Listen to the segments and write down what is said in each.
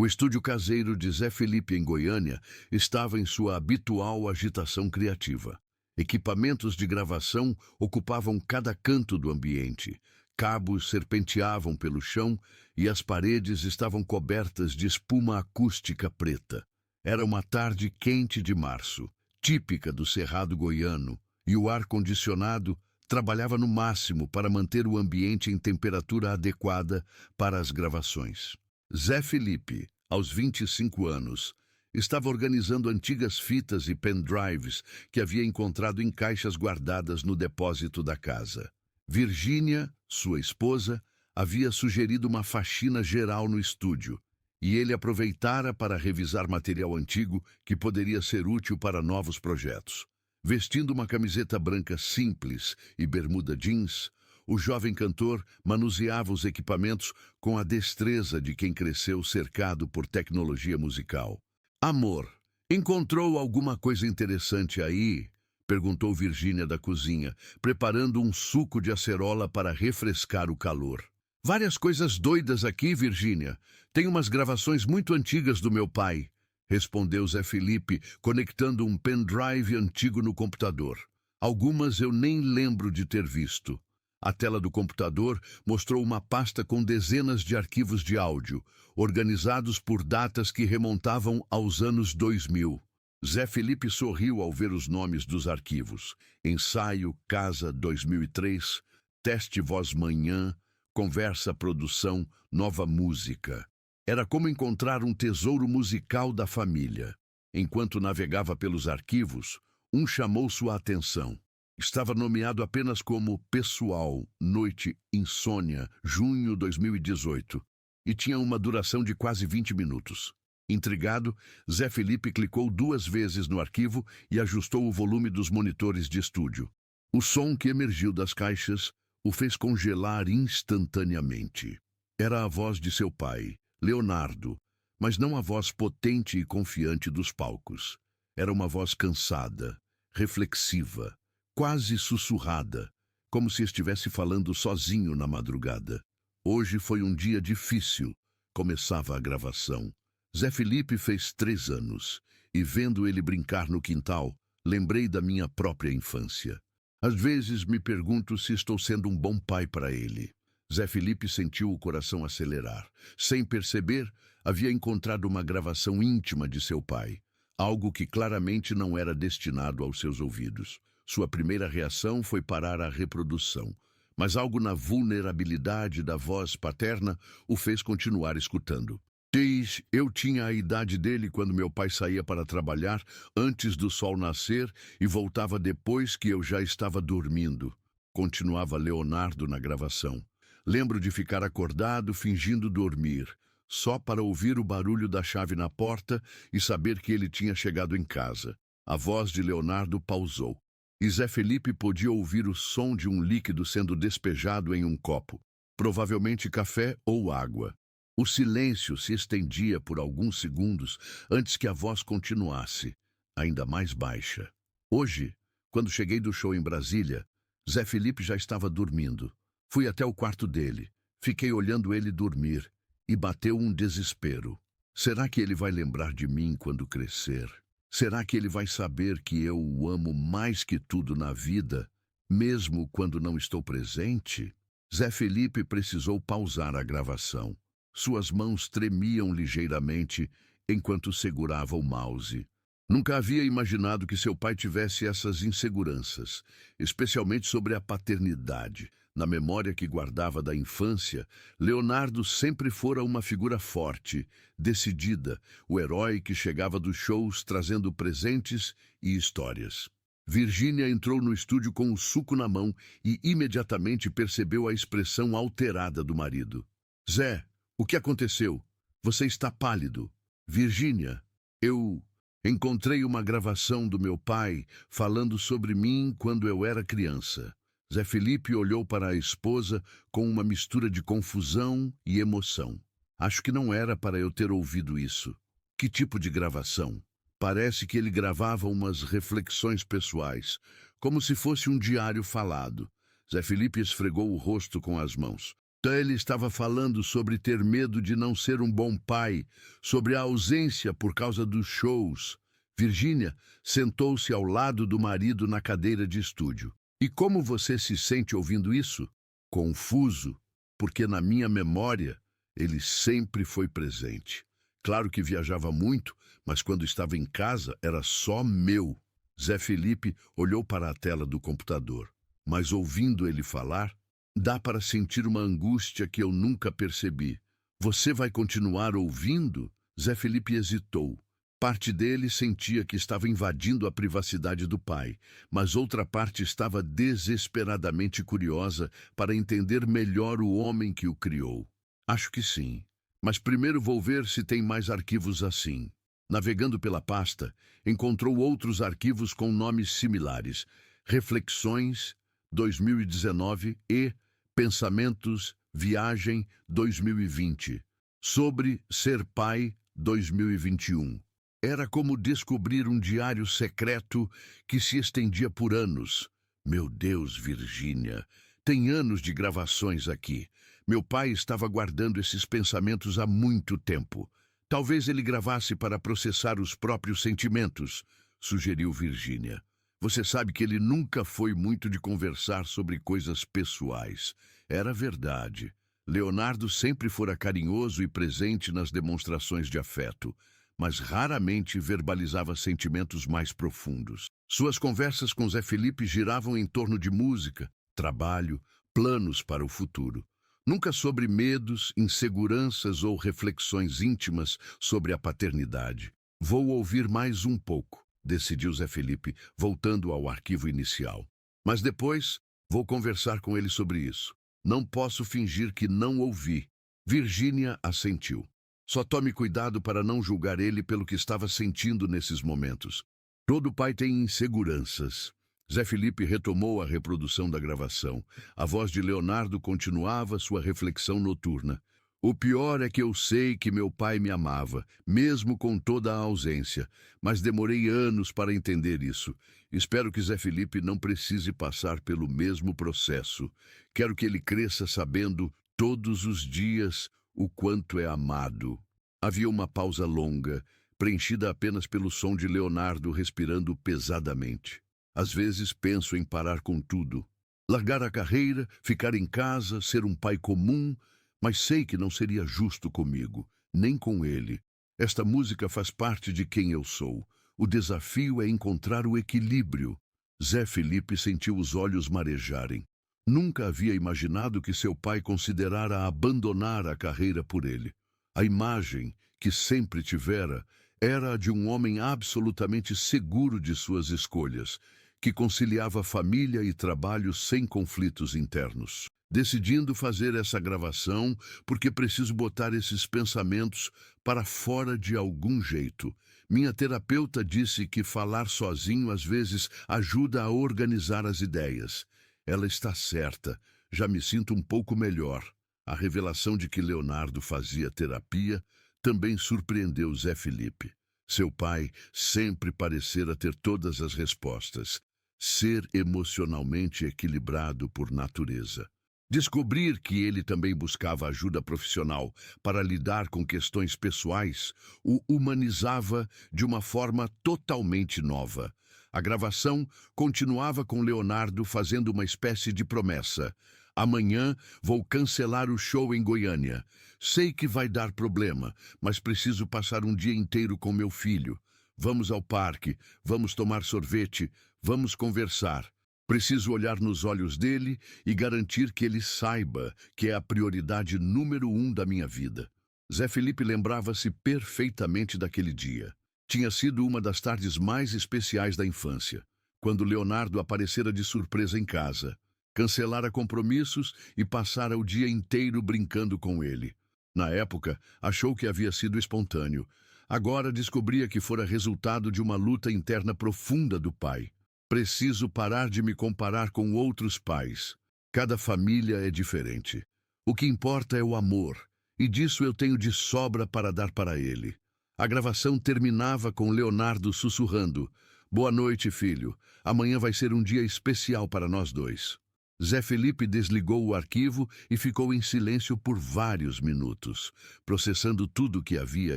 O estúdio caseiro de Zé Felipe, em Goiânia, estava em sua habitual agitação criativa. Equipamentos de gravação ocupavam cada canto do ambiente. Cabos serpenteavam pelo chão e as paredes estavam cobertas de espuma acústica preta. Era uma tarde quente de março, típica do Cerrado goiano, e o ar-condicionado trabalhava no máximo para manter o ambiente em temperatura adequada para as gravações. Zé Felipe, aos 25 anos, estava organizando antigas fitas e pendrives que havia encontrado em caixas guardadas no depósito da casa. Virgínia, sua esposa, havia sugerido uma faxina geral no estúdio, e ele aproveitara para revisar material antigo que poderia ser útil para novos projetos. Vestindo uma camiseta branca simples e bermuda jeans, o jovem cantor manuseava os equipamentos com a destreza de quem cresceu cercado por tecnologia musical. "Amor, encontrou alguma coisa interessante aí?" perguntou Virgínia da cozinha, preparando um suco de acerola para refrescar o calor. "Várias coisas doidas aqui, Virgínia. Tem umas gravações muito antigas do meu pai", respondeu Zé Felipe, conectando um pendrive antigo no computador. "Algumas eu nem lembro de ter visto." A tela do computador mostrou uma pasta com dezenas de arquivos de áudio, organizados por datas que remontavam aos anos 2000. Zé Felipe sorriu ao ver os nomes dos arquivos: Ensaio, Casa 2003, Teste Voz Manhã, Conversa Produção, Nova Música. Era como encontrar um tesouro musical da família. Enquanto navegava pelos arquivos, um chamou sua atenção. Estava nomeado apenas como Pessoal, Noite, Insônia, junho 2018, e tinha uma duração de quase 20 minutos. Intrigado, Zé Felipe clicou 2 vezes no arquivo e ajustou o volume dos monitores de estúdio. O som que emergiu das caixas o fez congelar instantaneamente. Era a voz de seu pai, Leonardo, mas não a voz potente e confiante dos palcos. Era uma voz cansada, reflexiva, quase sussurrada, como se estivesse falando sozinho na madrugada. "Hoje foi um dia difícil", começava a gravação. Zé Felipe fez 3 anos, e vendo ele brincar no quintal, lembrei da minha própria infância. Às vezes me pergunto se estou sendo um bom pai para ele. Zé Felipe sentiu o coração acelerar. Sem perceber, havia encontrado uma gravação íntima de seu pai, algo que claramente não era destinado aos seus ouvidos. Sua primeira reação foi parar a reprodução, mas algo na vulnerabilidade da voz paterna o fez continuar escutando. "Diz, eu tinha a idade dele quando meu pai saía para trabalhar antes do sol nascer e voltava depois que eu já estava dormindo", continuava Leonardo na gravação. "Lembro de ficar acordado fingindo dormir, só para ouvir o barulho da chave na porta e saber que ele tinha chegado em casa." A voz de Leonardo pausou. E Zé Felipe podia ouvir o som de um líquido sendo despejado em um copo, provavelmente café ou água. O silêncio se estendia por alguns segundos antes que a voz continuasse, ainda mais baixa. Hoje, quando cheguei do show em Brasília, Zé Felipe já estava dormindo. Fui até o quarto dele, fiquei olhando ele dormir e bateu um desespero. Será que ele vai lembrar de mim quando crescer? Será que ele vai saber que eu o amo mais que tudo na vida, mesmo quando não estou presente? Zé Felipe precisou pausar a gravação. Suas mãos tremiam ligeiramente enquanto segurava o mouse. Nunca havia imaginado que seu pai tivesse essas inseguranças, especialmente sobre a paternidade. Na memória que guardava da infância, Leonardo sempre fora uma figura forte, decidida, o herói que chegava dos shows trazendo presentes e histórias. Virgínia entrou no estúdio com o suco na mão e imediatamente percebeu a expressão alterada do marido. "Zé, o que aconteceu? Você está pálido." "Virgínia, eu encontrei uma gravação do meu pai falando sobre mim quando eu era criança." Zé Felipe olhou para a esposa com uma mistura de confusão e emoção. "Acho que não era para eu ter ouvido isso." "Que tipo de gravação?" Parece que ele gravava umas reflexões pessoais, como se fosse um diário falado. Zé Felipe esfregou o rosto com as mãos. Ele estava falando sobre ter medo de não ser um bom pai, sobre a ausência por causa dos shows. Virginia sentou-se ao lado do marido na cadeira de estúdio. E como você se sente ouvindo isso? Confuso, porque na minha memória ele sempre foi presente. Claro que viajava muito, mas quando estava em casa era só meu. Zé Felipe olhou para a tela do computador, mas ouvindo ele falar, dá para sentir uma angústia que eu nunca percebi. Você vai continuar ouvindo? Zé Felipe hesitou. Parte dele sentia que estava invadindo a privacidade do pai, mas outra parte estava desesperadamente curiosa para entender melhor o homem que o criou. Acho que sim, mas primeiro vou ver se tem mais arquivos assim. Navegando pela pasta, encontrou outros arquivos com nomes similares: Reflexões 2019 e Pensamentos Viagem 2020. Sobre ser pai 2021. Era como descobrir um diário secreto que se estendia por anos. Meu Deus, Virgínia, tem anos de gravações aqui. Meu pai estava guardando esses pensamentos há muito tempo. Talvez ele gravasse para processar os próprios sentimentos, sugeriu Virgínia. Você sabe que ele nunca foi muito de conversar sobre coisas pessoais. Era verdade. Leonardo sempre fora carinhoso e presente nas demonstrações de afeto, mas raramente verbalizava sentimentos mais profundos. Suas conversas com Zé Felipe giravam em torno de música, trabalho, planos para o futuro. Nunca sobre medos, inseguranças ou reflexões íntimas sobre a paternidade. Vou ouvir mais um pouco, decidiu Zé Felipe, voltando ao arquivo inicial. Mas depois vou conversar com ele sobre isso. Não posso fingir que não ouvi. Virgínia assentiu. Só tome cuidado para não julgar ele pelo que estava sentindo nesses momentos. Todo pai tem inseguranças. Zé Felipe retomou a reprodução da gravação. A voz de Leonardo continuava sua reflexão noturna. O pior é que eu sei que meu pai me amava, mesmo com toda a ausência, mas demorei anos para entender isso. Espero que Zé Felipe não precise passar pelo mesmo processo. Quero que ele cresça sabendo, todos os dias, o quanto é amado. Havia uma pausa longa, preenchida apenas pelo som de Leonardo respirando pesadamente. Às vezes penso em parar com tudo. Largar a carreira, ficar em casa, ser um pai comum, mas sei que não seria justo comigo, nem com ele. Esta música faz parte de quem eu sou. O desafio é encontrar o equilíbrio. Zé Felipe sentiu os olhos marejarem. Nunca havia imaginado que seu pai considerara abandonar a carreira por ele. A imagem que sempre tivera era a de um homem absolutamente seguro de suas escolhas, que conciliava família e trabalho sem conflitos internos. Decidindo fazer essa gravação porque preciso botar esses pensamentos para fora de algum jeito. Minha terapeuta disse que falar sozinho às vezes ajuda a organizar as ideias. Ela está certa, já me sinto um pouco melhor. A revelação de que Leonardo fazia terapia também surpreendeu Zé Felipe. Seu pai sempre parecera ter todas as respostas. Ser emocionalmente equilibrado por natureza. Descobrir que ele também buscava ajuda profissional para lidar com questões pessoais o humanizava de uma forma totalmente nova. A gravação continuava com Leonardo fazendo uma espécie de promessa. Amanhã vou cancelar o show em Goiânia. Sei que vai dar problema, mas preciso passar um dia inteiro com meu filho. Vamos ao parque, vamos tomar sorvete, vamos conversar. Preciso olhar nos olhos dele e garantir que ele saiba que é a prioridade número 1 da minha vida. Zé Felipe lembrava-se perfeitamente daquele dia. Tinha sido uma das tardes mais especiais da infância, quando Leonardo aparecera de surpresa em casa. Cancelara compromissos e passara o dia inteiro brincando com ele. Na época, achou que havia sido espontâneo. Agora descobria que fora resultado de uma luta interna profunda do pai. Preciso parar de me comparar com outros pais. Cada família é diferente. O que importa é o amor, e disso eu tenho de sobra para dar para ele. A gravação terminava com Leonardo sussurrando: Boa noite, filho. Amanhã vai ser um dia especial para nós dois. Zé Felipe desligou o arquivo e ficou em silêncio por vários minutos, processando tudo o que havia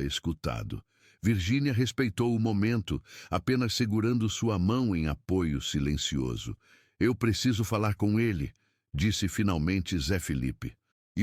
escutado. Virgínia respeitou o momento, apenas segurando sua mão em apoio silencioso. Eu preciso falar com ele, disse finalmente Zé Felipe.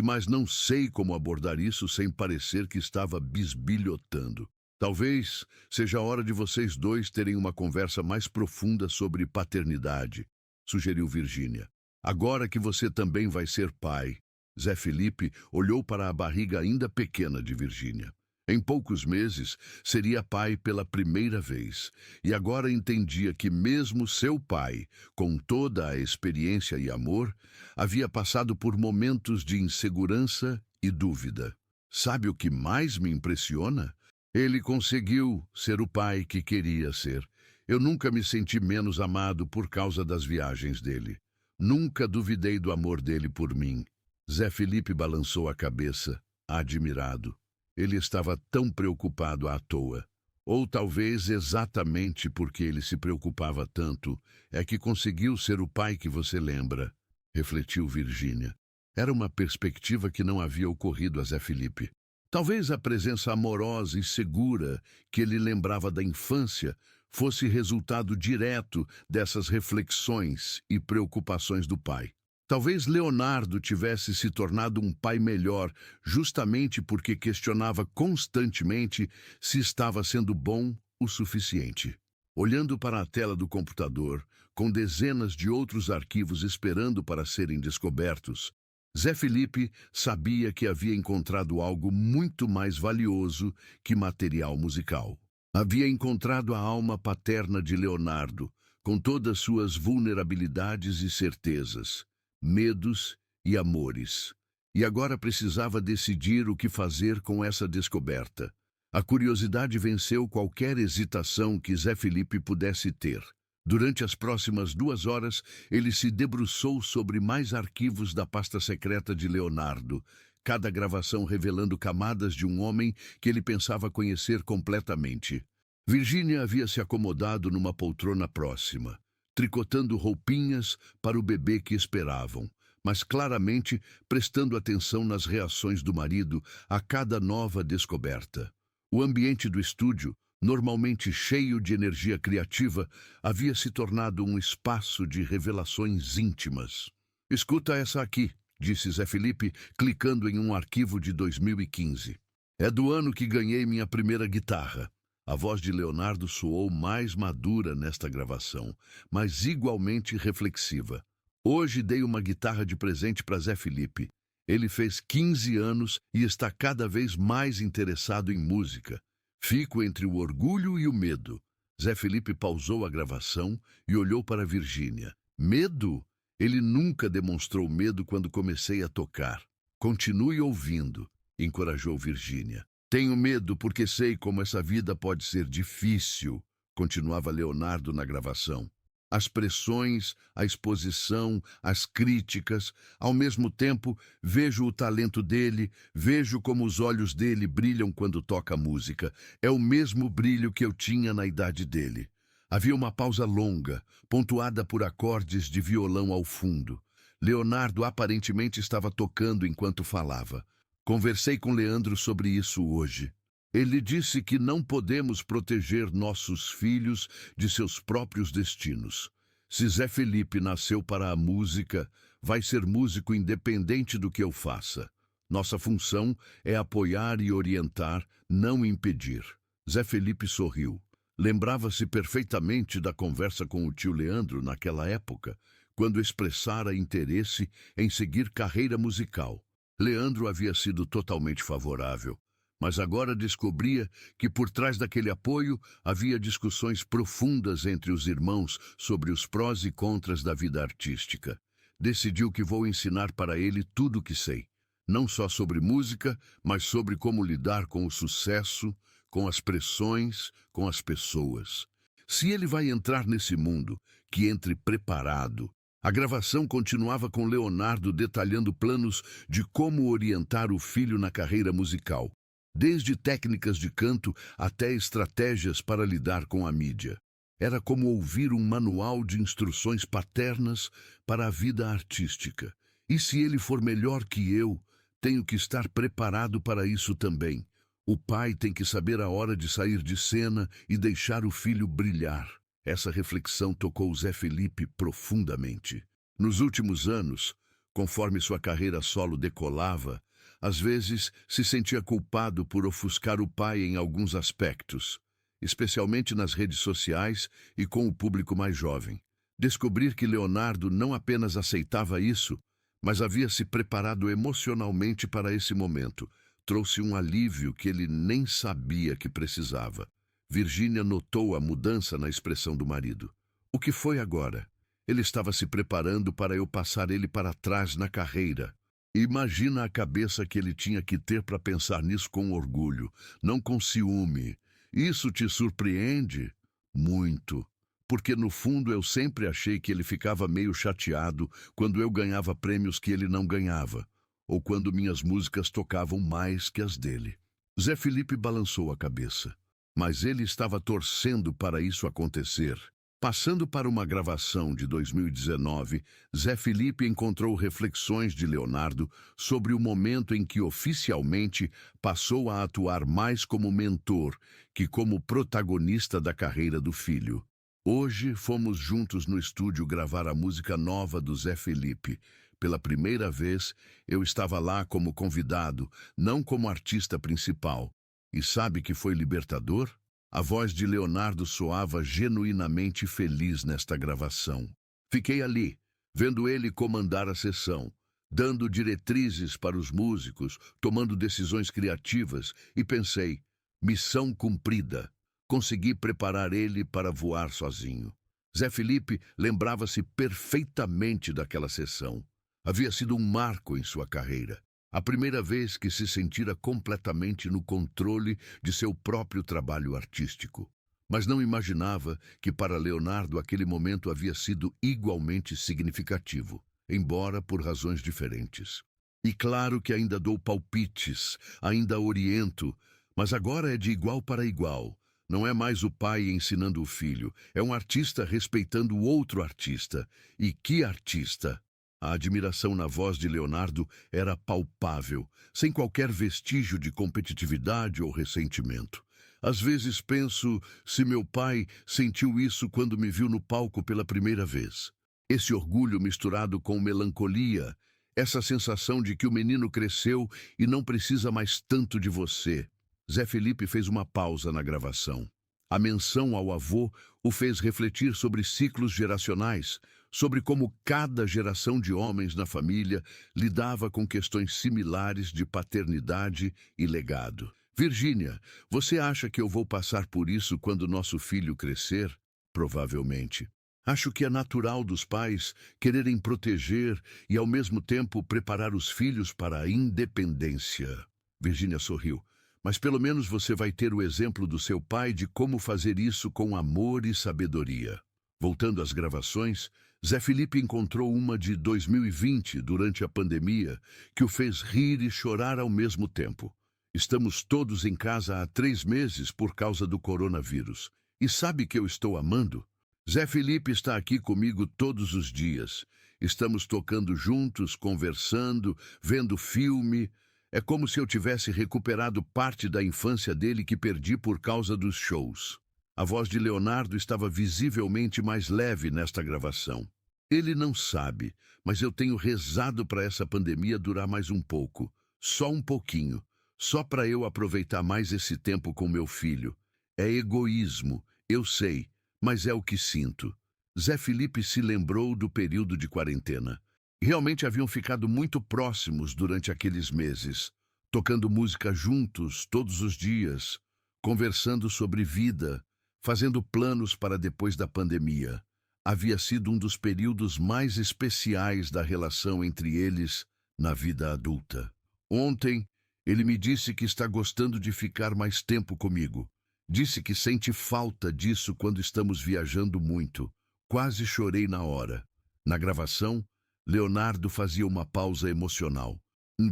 Mas não sei como abordar isso sem parecer que estava bisbilhotando. Talvez seja a hora de vocês dois terem uma conversa mais profunda sobre paternidade, sugeriu Virgínia. Agora que você também vai ser pai. Zé Felipe olhou para a barriga ainda pequena de Virgínia. Em poucos meses, seria pai pela primeira vez, e agora entendia que mesmo seu pai, com toda a experiência e amor, havia passado por momentos de insegurança e dúvida. Sabe o que mais me impressiona? Ele conseguiu ser o pai que queria ser. Eu nunca me senti menos amado por causa das viagens dele. Nunca duvidei do amor dele por mim. Zé Felipe balançou a cabeça, admirado. Ele estava tão preocupado à toa. Ou talvez exatamente porque ele se preocupava tanto, é que conseguiu ser o pai que você lembra, refletiu Virgínia. Era uma perspectiva que não havia ocorrido a Zé Felipe. Talvez a presença amorosa e segura que ele lembrava da infância fosse resultado direto dessas reflexões e preocupações do pai. Talvez Leonardo tivesse se tornado um pai melhor justamente porque questionava constantemente se estava sendo bom o suficiente. Olhando para a tela do computador, com dezenas de outros arquivos esperando para serem descobertos, Zé Felipe sabia que havia encontrado algo muito mais valioso que material musical. Havia encontrado a alma paterna de Leonardo, com todas suas vulnerabilidades e certezas, medos e amores. E agora precisava decidir o que fazer com essa descoberta. A curiosidade venceu qualquer hesitação que Zé Felipe pudesse ter. Durante as próximas 2 horas, ele se debruçou sobre mais arquivos da pasta secreta de Leonardo, cada gravação revelando camadas de um homem que ele pensava conhecer completamente. Virgínia havia se acomodado numa poltrona próxima, tricotando roupinhas para o bebê que esperavam, mas claramente prestando atenção nas reações do marido a cada nova descoberta. O ambiente do estúdio, normalmente cheio de energia criativa, havia se tornado um espaço de revelações íntimas. Escuta essa aqui, disse Zé Felipe, clicando em um arquivo de 2015. É do ano que ganhei minha primeira guitarra. A voz de Leonardo soou mais madura nesta gravação, mas igualmente reflexiva. Hoje dei uma guitarra de presente para Zé Felipe. Ele fez 15 anos e está cada vez mais interessado em música. Fico entre o orgulho e o medo. Zé Felipe pausou a gravação e olhou para Virgínia. Medo? Ele nunca demonstrou medo quando comecei a tocar. Continue ouvindo, encorajou Virgínia. Tenho medo porque sei como essa vida pode ser difícil, continuava Leonardo na gravação. As pressões, a exposição, as críticas. Ao mesmo tempo, vejo o talento dele, vejo como os olhos dele brilham quando toca música. É o mesmo brilho que eu tinha na idade dele. Havia uma pausa longa, pontuada por acordes de violão ao fundo. Leonardo aparentemente estava tocando enquanto falava. Conversei com Leandro sobre isso hoje. Ele disse que não podemos proteger nossos filhos de seus próprios destinos. Se Zé Felipe nasceu para a música, vai ser músico independente do que eu faça. Nossa função é apoiar e orientar, não impedir. Zé Felipe sorriu. Lembrava-se perfeitamente da conversa com o tio Leandro naquela época, quando expressara interesse em seguir carreira musical. Leandro havia sido totalmente favorável, mas agora descobria que por trás daquele apoio havia discussões profundas entre os irmãos sobre os prós e contras da vida artística. Decidiu que vou ensinar para ele tudo o que sei, não só sobre música, mas sobre como lidar com o sucesso, com as pressões, com as pessoas. Se ele vai entrar nesse mundo, que entre preparado. A gravação continuava com Leonardo detalhando planos de como orientar o filho na carreira musical, desde técnicas de canto até estratégias para lidar com a mídia. Era como ouvir um manual de instruções paternas para a vida artística. E se ele for melhor que eu, tenho que estar preparado para isso também. O pai tem que saber a hora de sair de cena e deixar o filho brilhar. Essa reflexão tocou Zé Felipe profundamente. Nos últimos anos, conforme sua carreira solo decolava, às vezes se sentia culpado por ofuscar o pai em alguns aspectos, especialmente nas redes sociais e com o público mais jovem. Descobrir que Leonardo não apenas aceitava isso, mas havia se preparado emocionalmente para esse momento, trouxe um alívio que ele nem sabia que precisava. Virgínia notou a mudança na expressão do marido. O que foi agora? Ele estava se preparando para eu passar ele para trás na carreira. Imagina a cabeça que ele tinha que ter para pensar nisso com orgulho, não com ciúme. Isso te surpreende? Muito. Porque no fundo eu sempre achei que ele ficava meio chateado quando eu ganhava prêmios que ele não ganhava, ou quando minhas músicas tocavam mais que as dele. Zé Felipe balançou a cabeça, mas ele estava torcendo para isso acontecer. Passando para uma gravação de 2019, Zé Felipe encontrou reflexões de Leonardo sobre o momento em que oficialmente passou a atuar mais como mentor que como protagonista da carreira do filho. Hoje fomos juntos no estúdio gravar a música nova do Zé Felipe. Pela primeira vez, eu estava lá como convidado, não como artista principal. E sabe que foi libertador? A voz de Leonardo soava genuinamente feliz nesta gravação. Fiquei ali, vendo ele comandar a sessão, dando diretrizes para os músicos, tomando decisões criativas, e pensei, missão cumprida. Consegui preparar ele para voar sozinho. Zé Felipe lembrava-se perfeitamente daquela sessão. Havia sido um marco em sua carreira. A primeira vez que se sentira completamente no controle de seu próprio trabalho artístico. Mas não imaginava que para Leonardo aquele momento havia sido igualmente significativo, embora por razões diferentes. E claro que ainda dou palpites, ainda oriento, mas agora é de igual para igual. Não é mais o pai ensinando o filho, é um artista respeitando o outro artista. E que artista! A admiração na voz de Leonardo era palpável, sem qualquer vestígio de competitividade ou ressentimento. Às vezes penso se meu pai sentiu isso quando me viu no palco pela primeira vez. Esse orgulho misturado com melancolia, essa sensação de que o menino cresceu e não precisa mais tanto de você. Zé Felipe fez uma pausa na gravação. A menção ao avô o fez refletir sobre ciclos geracionais, sobre como cada geração de homens na família lidava com questões similares de paternidade e legado. Virgínia, você acha que eu vou passar por isso quando nosso filho crescer? Provavelmente. Acho que é natural dos pais quererem proteger e, ao mesmo tempo, preparar os filhos para a independência. Virgínia sorriu. Mas pelo menos você vai ter o exemplo do seu pai de como fazer isso com amor e sabedoria. Voltando às gravações, Zé Felipe encontrou uma de 2020, durante a pandemia, que o fez rir e chorar ao mesmo tempo. Estamos todos em casa há 3 meses por causa do coronavírus. E sabe que eu estou amando? Zé Felipe está aqui comigo todos os dias. Estamos tocando juntos, conversando, vendo filme. É como se eu tivesse recuperado parte da infância dele que perdi por causa dos shows. A voz de Leonardo estava visivelmente mais leve nesta gravação. Ele não sabe, mas eu tenho rezado para essa pandemia durar mais um pouco. Só um pouquinho. Só para eu aproveitar mais esse tempo com meu filho. É egoísmo, eu sei, mas é o que sinto. Zé Felipe se lembrou do período de quarentena. Realmente haviam ficado muito próximos durante aqueles meses, tocando música juntos todos os dias, conversando sobre vida, fazendo planos para depois da pandemia. Havia sido um dos períodos mais especiais da relação entre eles na vida adulta. Ontem, ele me disse que está gostando de ficar mais tempo comigo. Disse que sente falta disso quando estamos viajando muito. Quase chorei na hora. Na gravação, Leonardo fazia uma pausa emocional.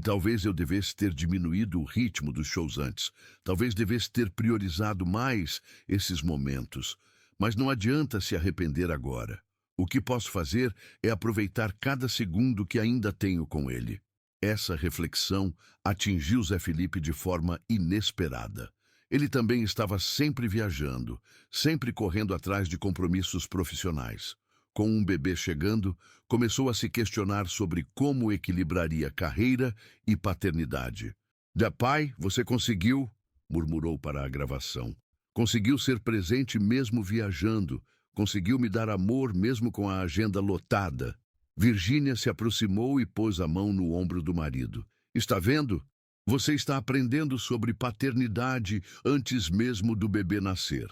Talvez eu devesse ter diminuído o ritmo dos shows antes. Talvez devesse ter priorizado mais esses momentos. Mas não adianta se arrepender agora. O que posso fazer é aproveitar cada segundo que ainda tenho com ele. Essa reflexão atingiu Zé Felipe de forma inesperada. Ele também estava sempre viajando, sempre correndo atrás de compromissos profissionais. Com um bebê chegando, começou a se questionar sobre como equilibraria carreira e paternidade. Pai, você conseguiu, murmurou para a gravação. Conseguiu ser presente mesmo viajando. Conseguiu me dar amor mesmo com a agenda lotada. Virgínia se aproximou e pôs a mão no ombro do marido. Está vendo? Você está aprendendo sobre paternidade antes mesmo do bebê nascer.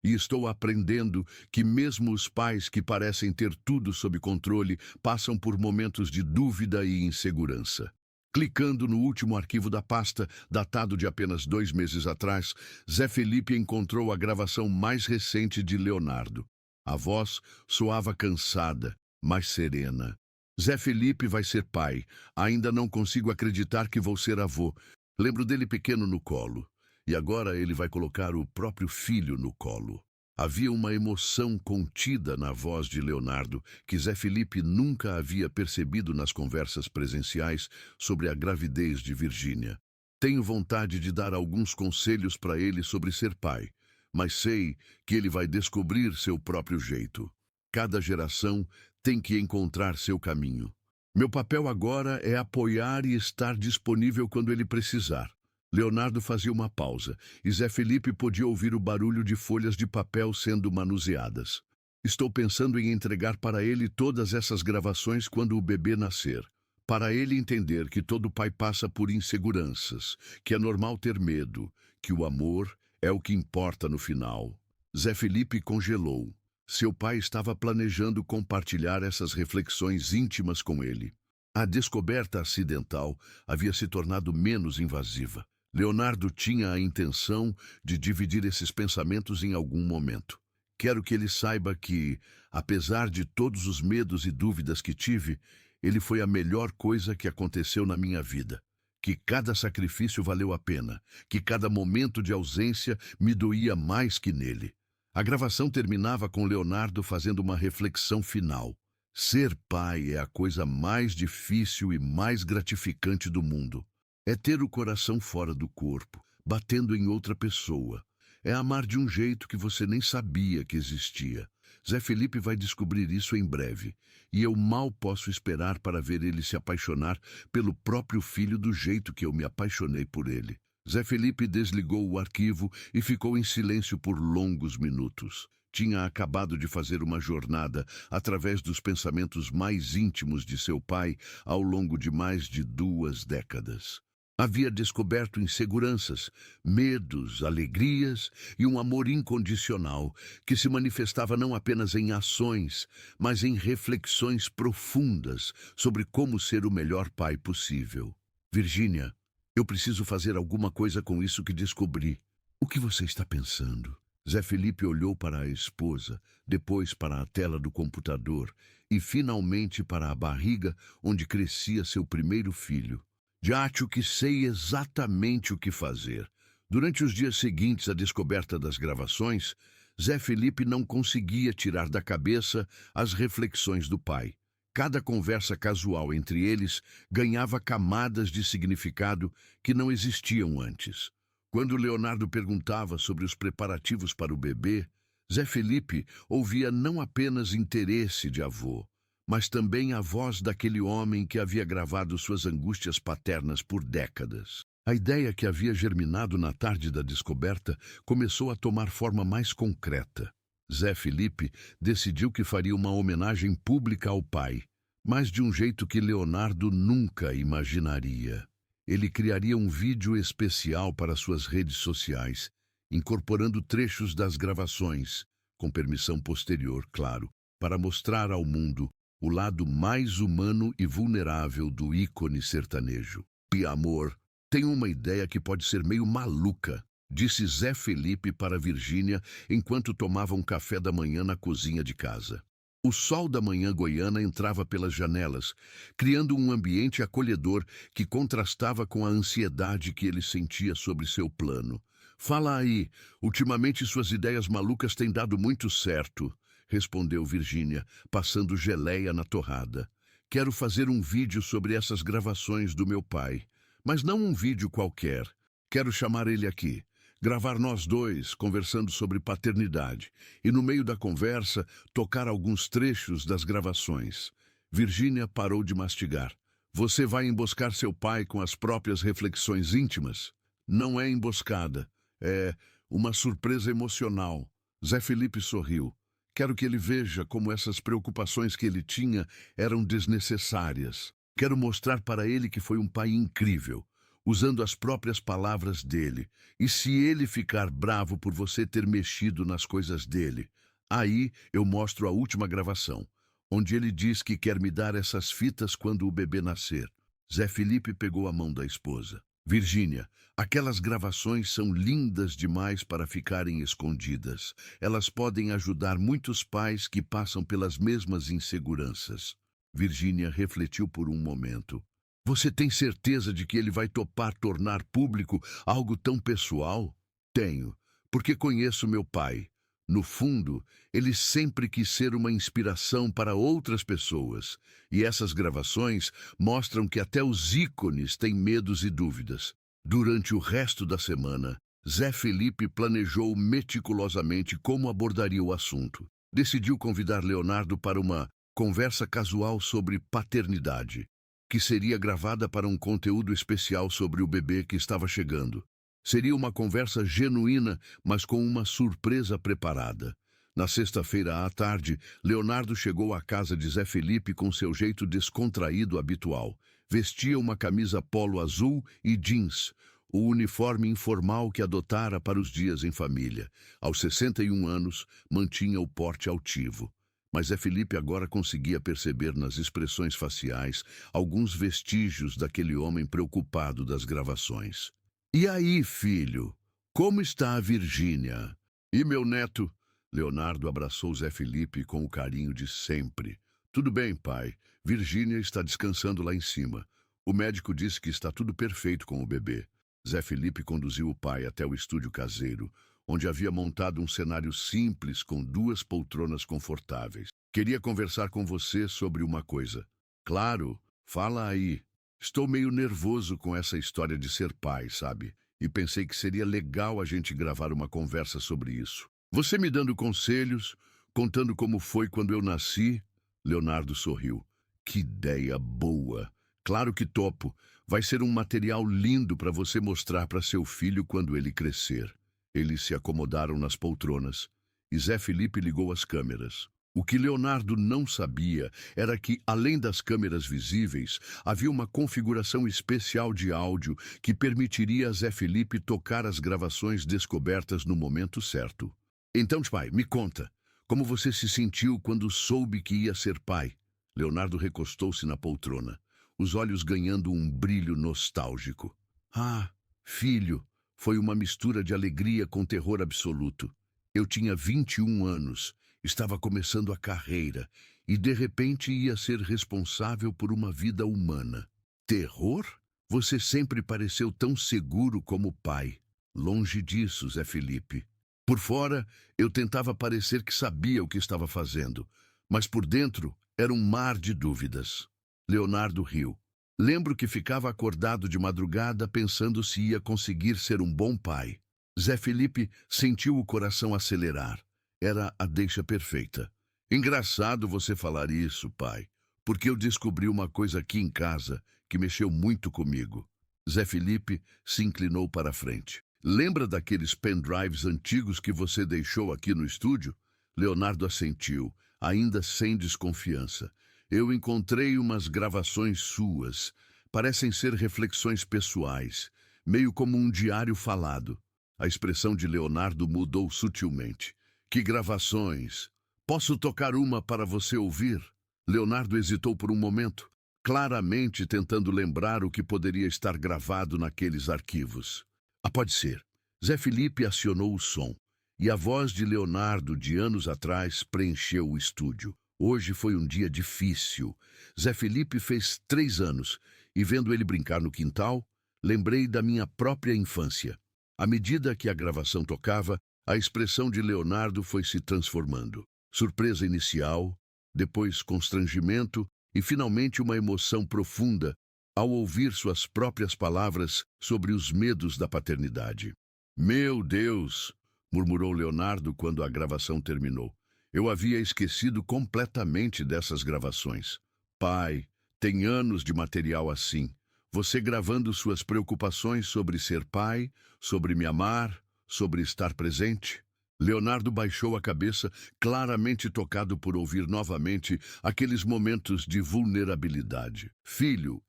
E estou aprendendo que mesmo os pais que parecem ter tudo sob controle passam por momentos de dúvida e insegurança. Clicando no último arquivo da pasta, datado de apenas 2 meses atrás, Zé Felipe encontrou a gravação mais recente de Leonardo. A voz soava cansada, mas serena. Zé Felipe vai ser pai. Ainda não consigo acreditar que vou ser avô. Lembro dele pequeno no colo. E agora ele vai colocar o próprio filho no colo. Havia uma emoção contida na voz de Leonardo que Zé Felipe nunca havia percebido nas conversas presenciais sobre a gravidez de Virgínia. Tenho vontade de dar alguns conselhos para ele sobre ser pai, mas sei que ele vai descobrir seu próprio jeito. Cada geração tem que encontrar seu caminho. Meu papel agora é apoiar e estar disponível quando ele precisar. Leonardo fazia uma pausa, e Zé Felipe podia ouvir o barulho de folhas de papel sendo manuseadas. Estou pensando em entregar para ele todas essas gravações quando o bebê nascer. Para ele entender que todo pai passa por inseguranças, que é normal ter medo, que o amor é o que importa no final. Zé Felipe congelou. Seu pai estava planejando compartilhar essas reflexões íntimas com ele. A descoberta acidental havia se tornado menos invasiva. Leonardo tinha a intenção de dividir esses pensamentos em algum momento. Quero que ele saiba que, apesar de todos os medos e dúvidas que tive, ele foi a melhor coisa que aconteceu na minha vida. Que cada sacrifício valeu a pena, que cada momento de ausência me doía mais que nele. A gravação terminava com Leonardo fazendo uma reflexão final. Ser pai é a coisa mais difícil e mais gratificante do mundo. É ter o coração fora do corpo, batendo em outra pessoa. É amar de um jeito que você nem sabia que existia. Zé Felipe vai descobrir isso em breve, e eu mal posso esperar para ver ele se apaixonar pelo próprio filho do jeito que eu me apaixonei por ele. Zé Felipe desligou o arquivo e ficou em silêncio por longos minutos. Tinha acabado de fazer uma jornada através dos pensamentos mais íntimos de seu pai ao longo de mais de 2 décadas. Havia descoberto inseguranças, medos, alegrias e um amor incondicional que se manifestava não apenas em ações, mas em reflexões profundas sobre como ser o melhor pai possível. Virgínia, eu preciso fazer alguma coisa com isso que descobri. O que você está pensando? Zé Felipe olhou para a esposa, depois para a tela do computador e finalmente para a barriga onde crescia seu primeiro filho. Já acho que sei exatamente o que fazer. Durante os dias seguintes à descoberta das gravações, Zé Felipe não conseguia tirar da cabeça as reflexões do pai. Cada conversa casual entre eles ganhava camadas de significado que não existiam antes. Quando Leonardo perguntava sobre os preparativos para o bebê, Zé Felipe ouvia não apenas interesse de avô, mas também a voz daquele homem que havia gravado suas angústias paternas por décadas. A ideia que havia germinado na tarde da descoberta começou a tomar forma mais concreta. Zé Felipe decidiu que faria uma homenagem pública ao pai, mas de um jeito que Leonardo nunca imaginaria. Ele criaria um vídeo especial para suas redes sociais, incorporando trechos das gravações, com permissão posterior, claro, para mostrar ao mundo o lado mais humano e vulnerável do ícone sertanejo. E amor, tenho uma ideia que pode ser meio maluca, disse Zé Felipe para Virgínia enquanto tomavam café da manhã na cozinha de casa. O sol da manhã goiana entrava pelas janelas, criando um ambiente acolhedor que contrastava com a ansiedade que ele sentia sobre seu plano. Fala aí, ultimamente suas ideias malucas têm dado muito certo, respondeu Virgínia, passando geleia na torrada. Quero fazer um vídeo sobre essas gravações do meu pai, mas não um vídeo qualquer. Quero chamar ele aqui, gravar nós dois conversando sobre paternidade e, no meio da conversa, tocar alguns trechos das gravações. Virgínia parou de mastigar. Você vai emboscar seu pai com as próprias reflexões íntimas? Não é emboscada. É uma surpresa emocional. Zé Felipe sorriu. Quero que ele veja como essas preocupações que ele tinha eram desnecessárias. Quero mostrar para ele que foi um pai incrível, usando as próprias palavras dele. E se ele ficar bravo por você ter mexido nas coisas dele, aí eu mostro a última gravação, onde ele diz que quer me dar essas fitas quando o bebê nascer. Zé Felipe pegou a mão da esposa. Virgínia, aquelas gravações são lindas demais para ficarem escondidas. Elas podem ajudar muitos pais que passam pelas mesmas inseguranças. Virgínia refletiu por um momento. Você tem certeza de que ele vai topar tornar público algo tão pessoal? Tenho, porque conheço meu pai. No fundo, ele sempre quis ser uma inspiração para outras pessoas, e essas gravações mostram que até os ícones têm medos e dúvidas. Durante o resto da semana, Zé Felipe planejou meticulosamente como abordaria o assunto. Decidiu convidar Leonardo para uma conversa casual sobre paternidade, que seria gravada para um conteúdo especial sobre o bebê que estava chegando. Seria uma conversa genuína, mas com uma surpresa preparada. Na sexta-feira à tarde, Leonardo chegou à casa de Zé Felipe com seu jeito descontraído habitual. Vestia uma camisa polo azul e jeans, o uniforme informal que adotara para os dias em família. Aos 61 anos, mantinha o porte altivo. Mas Zé Felipe agora conseguia perceber nas expressões faciais alguns vestígios daquele homem preocupado das gravações. E aí, filho, como está a Virgínia? E meu neto? Leonardo abraçou Zé Felipe com o carinho de sempre. Tudo bem, pai. Virgínia está descansando lá em cima. O médico disse que está tudo perfeito com o bebê. Zé Felipe conduziu o pai até o estúdio caseiro, onde havia montado um cenário simples com 2 poltronas confortáveis. Queria conversar com você sobre uma coisa. Claro, fala aí. Estou meio nervoso com essa história de ser pai, sabe? E pensei que seria legal a gente gravar uma conversa sobre isso. Você me dando conselhos, contando como foi quando eu nasci? Leonardo sorriu. Que ideia boa! Claro que topo. Vai ser um material lindo para você mostrar para seu filho quando ele crescer. Eles se acomodaram nas poltronas e Zé Felipe ligou as câmeras. O que Leonardo não sabia era que, além das câmeras visíveis, havia uma configuração especial de áudio que permitiria a Zé Felipe tocar as gravações descobertas no momento certo. Então, pai, me conta, como você se sentiu quando soube que ia ser pai? Leonardo recostou-se na poltrona, os olhos ganhando um brilho nostálgico. Ah, filho, foi uma mistura de alegria com terror absoluto. Eu tinha 21 anos. Estava começando a carreira e, de repente, ia ser responsável por uma vida humana. Terror? Você sempre pareceu tão seguro como pai. Longe disso, Zé Felipe. Por fora, eu tentava parecer que sabia o que estava fazendo, mas por dentro era um mar de dúvidas. Leonardo riu. Lembro que ficava acordado de madrugada pensando se ia conseguir ser um bom pai. Zé Felipe sentiu o coração acelerar. Era a deixa perfeita. Engraçado você falar isso, pai, porque eu descobri uma coisa aqui em casa que mexeu muito comigo. Zé Felipe se inclinou para a frente. Lembra daqueles pendrives antigos que você deixou aqui no estúdio? Leonardo assentiu, ainda sem desconfiança. Eu encontrei umas gravações suas. Parecem ser reflexões pessoais, meio como um diário falado. A expressão de Leonardo mudou sutilmente. Que gravações! Posso tocar uma para você ouvir? Leonardo hesitou por um momento, claramente tentando lembrar o que poderia estar gravado naqueles arquivos. Ah, pode ser. Zé Felipe acionou o som, e a voz de Leonardo de anos atrás preencheu o estúdio. Hoje foi um dia difícil. Zé Felipe fez 3 anos, e vendo ele brincar no quintal, lembrei da minha própria infância. À medida que a gravação tocava, a expressão de Leonardo foi se transformando. Surpresa inicial, depois constrangimento e finalmente uma emoção profunda ao ouvir suas próprias palavras sobre os medos da paternidade. Meu Deus! Murmurou Leonardo quando a gravação terminou. Eu havia esquecido completamente dessas gravações. Pai, tem anos de material assim. Você gravando suas preocupações sobre ser pai, sobre me amar, sobre estar presente. Leonardo baixou a cabeça, claramente tocado por ouvir novamente aqueles momentos de vulnerabilidade. Filho,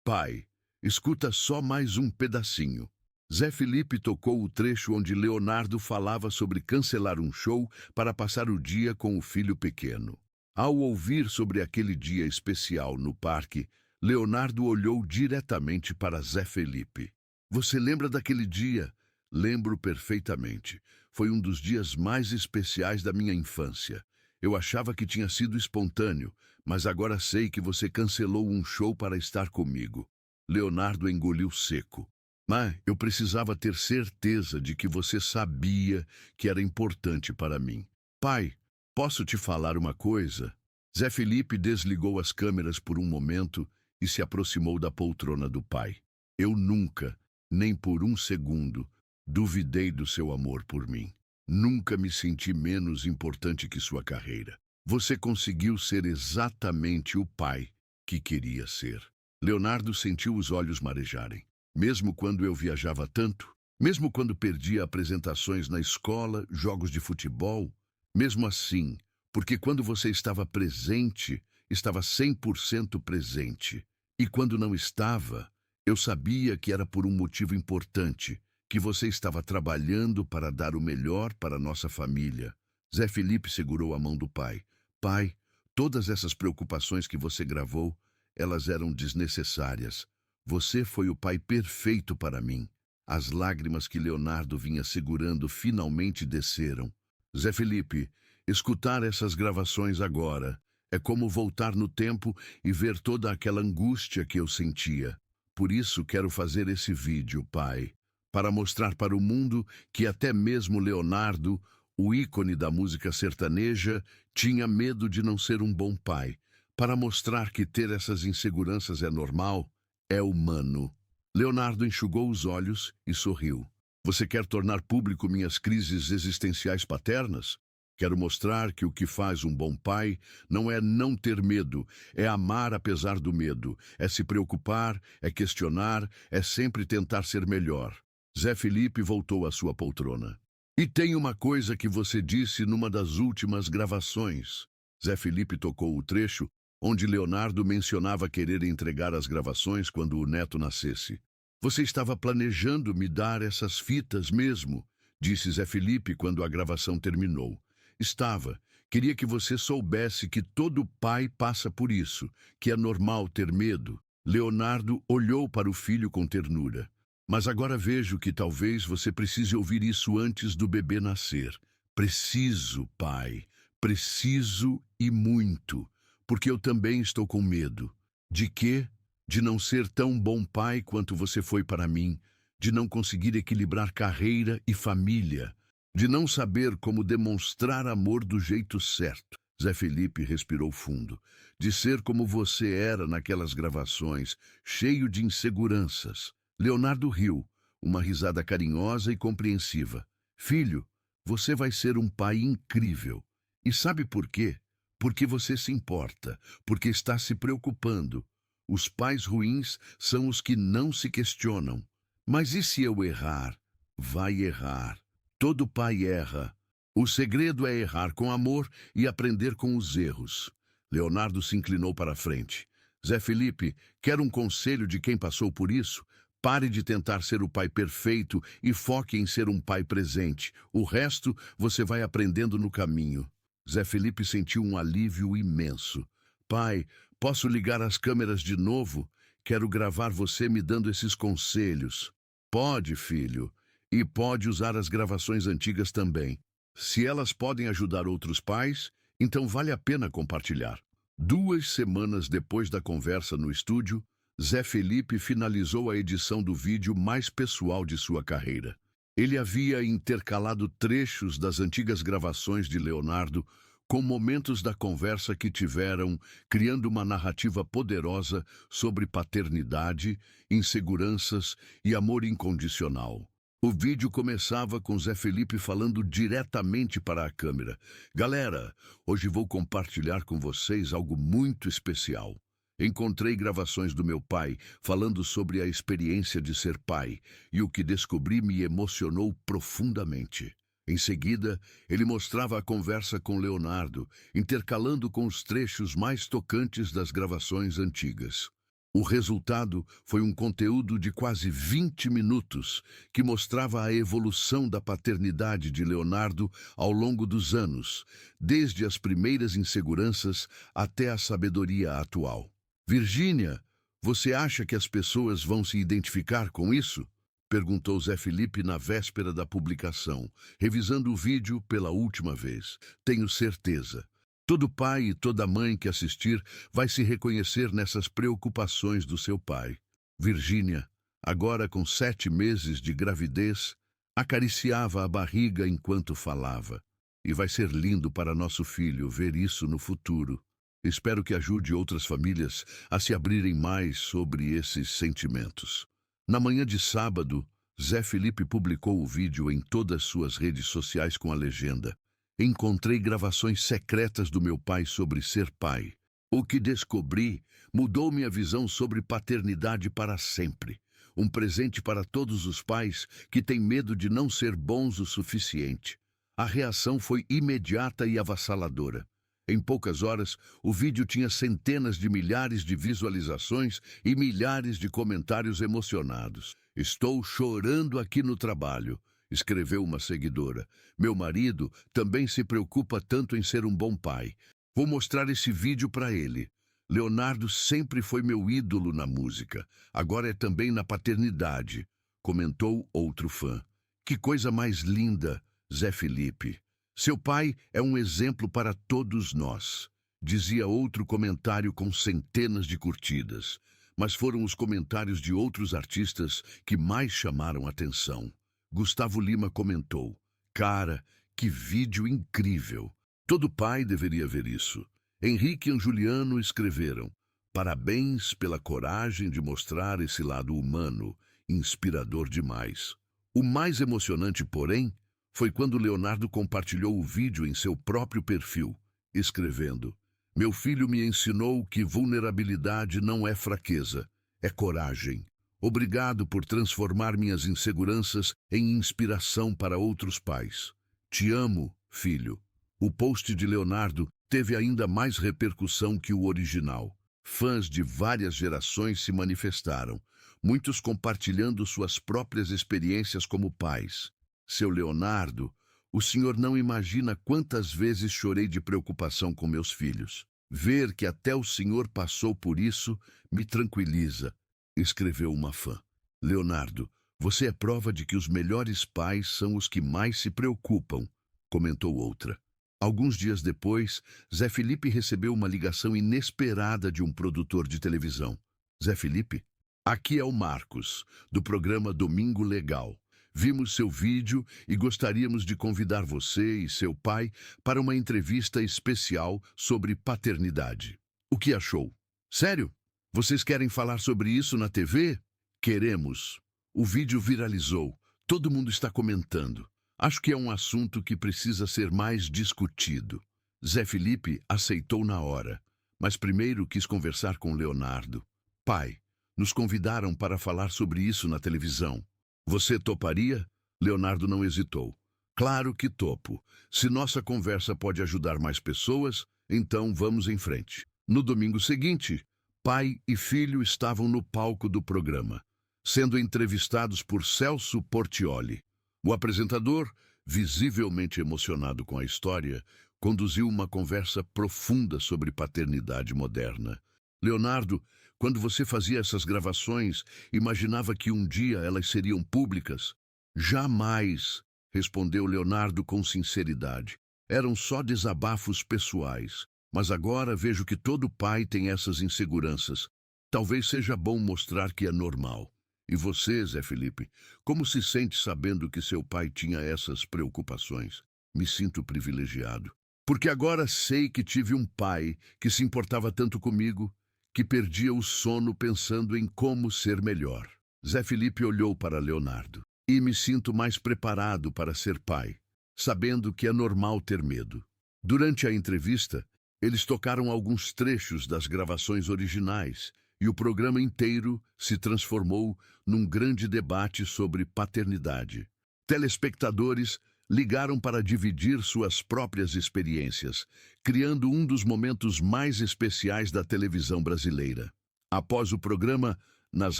pai, escuta só mais um pedacinho. Zé Felipe tocou o trecho onde Leonardo falava sobre cancelar um show para passar o dia com o filho pequeno. Ao ouvir sobre aquele dia especial no parque, Leonardo olhou diretamente para Zé Felipe. Você lembra daquele dia? Lembro perfeitamente. Foi um dos dias mais especiais da minha infância. Eu achava que tinha sido espontâneo, mas agora sei que você cancelou um show para estar comigo. Leonardo engoliu seco. Mas eu precisava ter certeza de que você sabia que era importante para mim. Pai, posso te falar uma coisa? Zé Felipe desligou as câmeras por um momento e se aproximou da poltrona do pai. Eu nunca, nem por um segundo, duvidei do seu amor por mim. Nunca me senti menos importante que sua carreira. Você conseguiu ser exatamente o pai que queria ser. Leonardo sentiu os olhos marejarem. Mesmo quando eu viajava tanto, mesmo quando perdia apresentações na escola, jogos de futebol, mesmo assim, porque quando você estava presente, estava 100% presente. E quando não estava, eu sabia que era por um motivo importante, que você estava trabalhando para dar o melhor para nossa família. Zé Felipe segurou a mão do pai. Pai, todas essas preocupações que você gravou, elas eram desnecessárias. Você foi o pai perfeito para mim. As lágrimas que Leonardo vinha segurando finalmente desceram. Zé Felipe, escutar essas gravações agora é como voltar no tempo e ver toda aquela angústia que eu sentia. Por isso quero fazer esse vídeo, pai, para mostrar para o mundo que até mesmo Leonardo, o ícone da música sertaneja, tinha medo de não ser um bom pai, para mostrar que ter essas inseguranças é normal, é humano. Leonardo enxugou os olhos e sorriu. Você quer tornar público minhas crises existenciais paternas? Quero mostrar que o que faz um bom pai não é não ter medo, é amar apesar do medo, é se preocupar, é questionar, é sempre tentar ser melhor. Zé Felipe voltou à sua poltrona. E tem uma coisa que você disse numa das últimas gravações. Zé Felipe tocou o trecho onde Leonardo mencionava querer entregar as gravações quando o neto nascesse. Você estava planejando me dar essas fitas mesmo, disse Zé Felipe quando a gravação terminou. Estava. Queria que você soubesse que todo pai passa por isso, que é normal ter medo. Leonardo olhou para o filho com ternura. Mas agora vejo que talvez você precise ouvir isso antes do bebê nascer. Preciso, pai. Preciso e muito. Porque eu também estou com medo. De quê? De não ser tão bom pai quanto você foi para mim. De não conseguir equilibrar carreira e família. De não saber como demonstrar amor do jeito certo. Zé Felipe respirou fundo. De ser como você era naquelas gravações, cheio de inseguranças. Leonardo riu, uma risada carinhosa e compreensiva. Filho, você vai ser um pai incrível. E sabe por quê? Porque você se importa, porque está se preocupando. Os pais ruins são os que não se questionam. Mas e se eu errar? Vai errar. Todo pai erra. O segredo é errar com amor e aprender com os erros. Leonardo se inclinou para a frente. Zé Felipe, quer um conselho de quem passou por isso? Pare de tentar ser o pai perfeito e foque em ser um pai presente. O resto você vai aprendendo no caminho. Zé Felipe sentiu um alívio imenso. Pai, posso ligar as câmeras de novo? Quero gravar você me dando esses conselhos. Pode, filho. E pode usar as gravações antigas também. Se elas podem ajudar outros pais, então vale a pena compartilhar. 2 semanas depois da conversa no estúdio, Zé Felipe finalizou a edição do vídeo mais pessoal de sua carreira. Ele havia intercalado trechos das antigas gravações de Leonardo com momentos da conversa que tiveram, criando uma narrativa poderosa sobre paternidade, inseguranças e amor incondicional. O vídeo começava com Zé Felipe falando diretamente para a câmera. Galera, hoje vou compartilhar com vocês algo muito especial. Encontrei gravações do meu pai falando sobre a experiência de ser pai, e o que descobri me emocionou profundamente. Em seguida, ele mostrava a conversa com Leonardo, intercalando com os trechos mais tocantes das gravações antigas. O resultado foi um conteúdo de quase 20 minutos, que mostrava a evolução da paternidade de Leonardo ao longo dos anos, desde as primeiras inseguranças até a sabedoria atual. Virgínia, você acha que as pessoas vão se identificar com isso? Perguntou Zé Felipe na véspera da publicação, revisando o vídeo pela última vez. Tenho certeza. Todo pai e toda mãe que assistir vai se reconhecer nessas preocupações do seu pai. Virgínia, agora com 7 meses de gravidez, acariciava a barriga enquanto falava. E vai ser lindo para nosso filho ver isso no futuro. Espero que ajude outras famílias a se abrirem mais sobre esses sentimentos. Na manhã de sábado, Zé Felipe publicou o vídeo em todas suas redes sociais com a legenda: encontrei gravações secretas do meu pai sobre ser pai. O que descobri mudou minha visão sobre paternidade para sempre. Um presente para todos os pais que têm medo de não ser bons o suficiente. A reação foi imediata e avassaladora. Em poucas horas, o vídeo tinha centenas de milhares de visualizações e milhares de comentários emocionados. Estou chorando aqui no trabalho, escreveu uma seguidora. Meu marido também se preocupa tanto em ser um bom pai. Vou mostrar esse vídeo para ele. Leonardo sempre foi meu ídolo na música. Agora é também na paternidade, comentou outro fã. Que coisa mais linda, Zé Felipe. Seu pai é um exemplo para todos nós, dizia outro comentário com centenas de curtidas. Mas foram os comentários de outros artistas que mais chamaram atenção. Gustavo Lima comentou: cara, que vídeo incrível! Todo pai deveria ver isso. Henrique e Juliano escreveram: parabéns pela coragem de mostrar esse lado humano, inspirador demais. O mais emocionante, porém, foi quando Leonardo compartilhou o vídeo em seu próprio perfil, escrevendo: meu filho me ensinou que vulnerabilidade não é fraqueza, é coragem. Obrigado por transformar minhas inseguranças em inspiração para outros pais. Te amo, filho. O post de Leonardo teve ainda mais repercussão que o original. Fãs de várias gerações se manifestaram, muitos compartilhando suas próprias experiências como pais. Seu Leonardo, o senhor não imagina quantas vezes chorei de preocupação com meus filhos. Ver que até o senhor passou por isso me tranquiliza, escreveu uma fã. Leonardo, você é prova de que os melhores pais são os que mais se preocupam, comentou outra. Alguns dias depois, Zé Felipe recebeu uma ligação inesperada de um produtor de televisão. Zé Felipe? Aqui é o Marcos, do programa Domingo Legal. Vimos seu vídeo e gostaríamos de convidar você e seu pai para uma entrevista especial sobre paternidade. O que achou? Sério? Vocês querem falar sobre isso na TV? Queremos. O vídeo viralizou. Todo mundo está comentando. Acho que é um assunto que precisa ser mais discutido. Zé Felipe aceitou na hora, mas primeiro quis conversar com Leonardo. Pai, nos convidaram para falar sobre isso na televisão. Você toparia? Leonardo não hesitou. Claro que topo. Se nossa conversa pode ajudar mais pessoas, então vamos em frente. No domingo seguinte, pai e filho estavam no palco do programa, sendo entrevistados por Celso Portiolli. O apresentador, visivelmente emocionado com a história, conduziu uma conversa profunda sobre paternidade moderna. Leonardo, quando você fazia essas gravações, imaginava que um dia elas seriam públicas? Jamais, respondeu Leonardo com sinceridade. Eram só desabafos pessoais. Mas agora vejo que todo pai tem essas inseguranças. Talvez seja bom mostrar que é normal. E você, Zé Felipe, como se sente sabendo que seu pai tinha essas preocupações? Me sinto privilegiado. Porque agora sei que tive um pai que se importava tanto comigo, que perdia o sono pensando em como ser melhor. Zé Felipe olhou para Leonardo. E me sinto mais preparado para ser pai, sabendo que é normal ter medo. Durante a entrevista, eles tocaram alguns trechos das gravações originais e o programa inteiro se transformou num grande debate sobre paternidade. Telespectadores ligaram para dividir suas próprias experiências, criando um dos momentos mais especiais da televisão brasileira. Após o programa, nas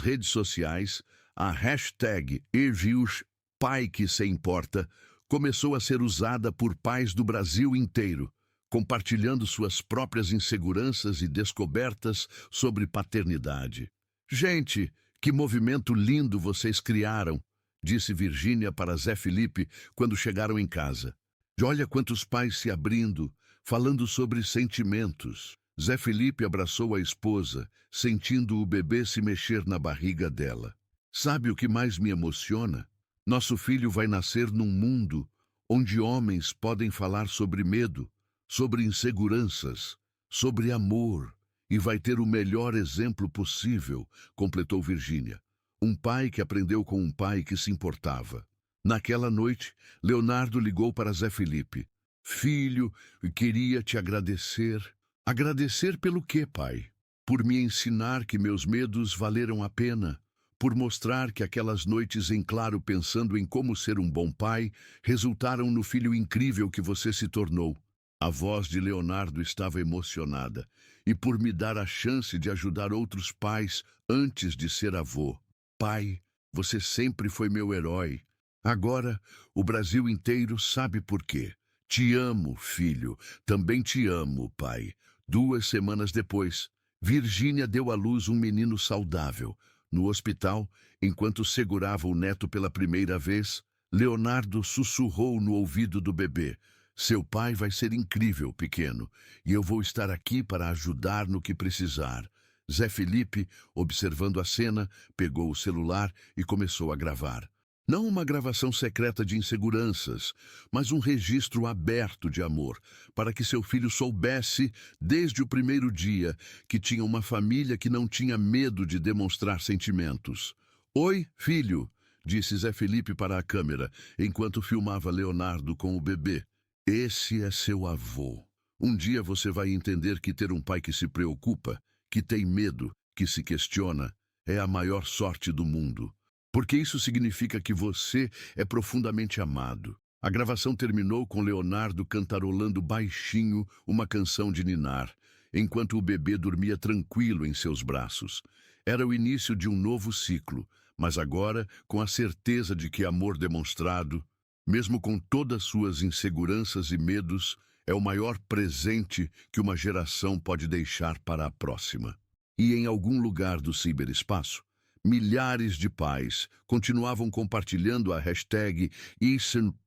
redes sociais, a hashtag #Ervius Pai que se importa começou a ser usada por pais do Brasil inteiro, compartilhando suas próprias inseguranças e descobertas sobre paternidade. Gente, que movimento lindo vocês criaram, disse Virgínia para Zé Felipe quando chegaram em casa. Olha quantos pais se abrindo, falando sobre sentimentos. Zé Felipe abraçou a esposa, sentindo o bebê se mexer na barriga dela. Sabe o que mais me emociona? Nosso filho vai nascer num mundo onde homens podem falar sobre medo, sobre inseguranças, sobre amor, e vai ter o melhor exemplo possível, completou Virgínia. Um pai que aprendeu com um pai que se importava. Naquela noite, Leonardo ligou para Zé Felipe. Filho, queria te agradecer. Agradecer pelo quê, pai? Por me ensinar que meus medos valeram a pena. Por mostrar que aquelas noites em claro pensando em como ser um bom pai resultaram no filho incrível que você se tornou. A voz de Leonardo estava emocionada. E por me dar a chance de ajudar outros pais antes de ser avô. Pai, você sempre foi meu herói. Agora, o Brasil inteiro sabe por quê. Te amo, filho. Também te amo, pai. 2 semanas depois, Virgínia deu à luz um menino saudável. No hospital, enquanto segurava o neto pela primeira vez, Leonardo sussurrou no ouvido do bebê. Seu pai vai ser incrível, pequeno, e eu vou estar aqui para ajudar no que precisar. Zé Felipe, observando a cena, pegou o celular e começou a gravar. Não uma gravação secreta de inseguranças, mas um registro aberto de amor, para que seu filho soubesse, desde o primeiro dia, que tinha uma família que não tinha medo de demonstrar sentimentos. Oi, filho, disse Zé Felipe para a câmera, enquanto filmava Leonardo com o bebê. Esse é seu avô. Um dia você vai entender que ter um pai que se preocupa, que tem medo, que se questiona, é a maior sorte do mundo. Porque isso significa que você é profundamente amado. A gravação terminou com Leonardo cantarolando baixinho uma canção de ninar, enquanto o bebê dormia tranquilo em seus braços. Era o início de um novo ciclo, mas agora com a certeza de que amor demonstrado, mesmo com todas suas inseguranças e medos, é o maior presente que uma geração pode deixar para a próxima. E em algum lugar do ciberespaço, milhares de pais continuavam compartilhando a hashtag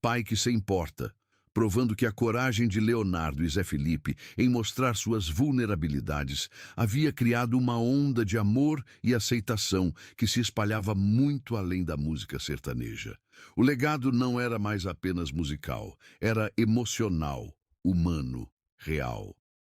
#Pai que se importa, provando que a coragem de Leonardo e Zé Felipe em mostrar suas vulnerabilidades havia criado uma onda de amor e aceitação que se espalhava muito além da música sertaneja. O legado não era mais apenas musical, era emocional, humano, real.